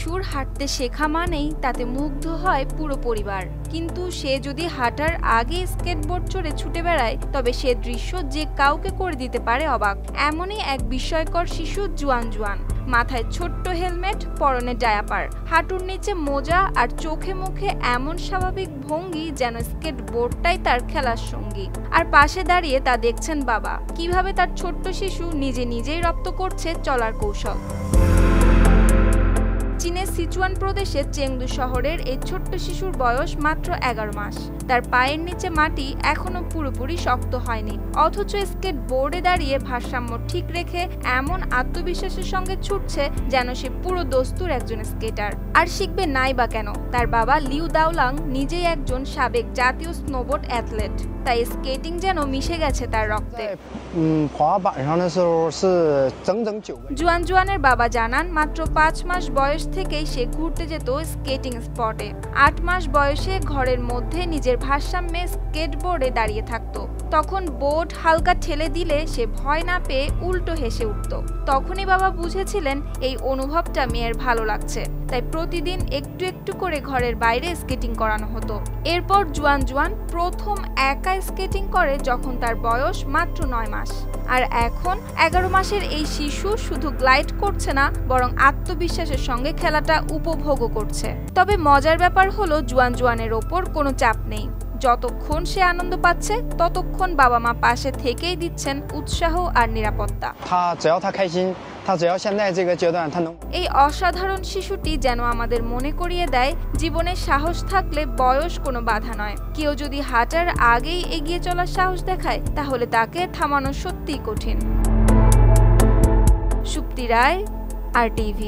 শিশুর হাঁটতে শেখা মানেই তাতে মুগ্ধ হয় পুরো পরিবার, কিন্তু সে যদি হাঁটার আগে স্কেটবোর্ড চড়ে ছুটে বেড়ায় তবে সে দৃশ্য যে কাউকে করে দিতে পারে অবাক। এমনই এক বিস্ময়কর শিশু জুয়ান জুয়ান। মাথায় ছোট্ট হেলমেট, পরনে ডায়াপার, হাঁটুর নিচে মোজা আর চোখে মুখে এমন স্বাভাবিক ভঙ্গি যেন স্কেটবোর্ডটাই তার খেলার সঙ্গী। আর পাশে দাঁড়িয়ে তা দেখছেন বাবা, কিভাবে তার ছোট্ট শিশু নিজেই রপ্ত করছে চলার কৌশল। চীনের সিচুয়ান প্রদেশের চেংদু শহরের এই ছোট্ট শিশুর বয়স মাত্র 11 মাস। তার পায়ের নিচে মাটি এখনো পুরোপুরি শক্ত হয়নি, অথচ স্কেটবোর্ডে দাঁড়িয়ে ভারসাম্য ঠিক রেখে এমন আত্মবিশ্বাসের সঙ্গে ছুটছে যেন সে পুরো দস্তুর একজন স্কেটার। আর শিখবে নাই বা কেন, তার বাবা লিউ দাওলাং নিজেই একজন সাবেক জাতীয় স্নোবোর্ড অ্যাথলেট, তাই স্কেটিং যেন মিশে গেছে তার রক্তে। জুয়ান জুয়ানের বাবা জানান, মাত্র 5 মাস বয়স থেকেই সে ঘুরতে যেত স্কেটিং স্পটে। 8 মাস বয়সে ঘরের মধ্যে নিজের ভারসাম্যে স্কেটবোর্ডে দাঁড়িয়ে থাকতো। তখন বোর্ড হালকা ঠেলে দিলে সে ভয় না পেয়ে উল্টো হেসে উঠত। তখনই বাবা বুঝেছিলেন এই অনুভবটা মেয়ের ভালো লাগছে, তাই প্রতিদিন একটু একটু করে ঘরের বাইরে স্কেটিং করানো হতো। এরপর জুয়ান জুয়ান প্রথম একা স্কেটিং করে যখন তার বয়স মাত্র 9 মাস। আর এখন 11 মাসের এই শিশু শুধু গ্লাইড করছে না, বরং আত্মবিশ্বাসের সঙ্গে খেলাটা উপভোগও করছে। তবে মজার ব্যাপার হলো জুয়ান জুয়ানের ওপর কোনো চাপ নেই। যতক্ষণ সে আনন্দ পাচ্ছে ততক্ষণ বাবা মা পাশে থেকেই দিচ্ছেন উৎসাহ আর নিরাপত্তা। এই অসাধারণ শিশুটি যেন আমাদের মনে করিয়ে দেয়, জীবনে সাহস থাকলে বয়স কোনো বাধা নয়। কেউ যদি হাঁটার আগেই এগিয়ে চলার সাহস দেখায় তাহলে তাকে থামানো সত্যিই কঠিন। সুপ্তি রায়, RTV।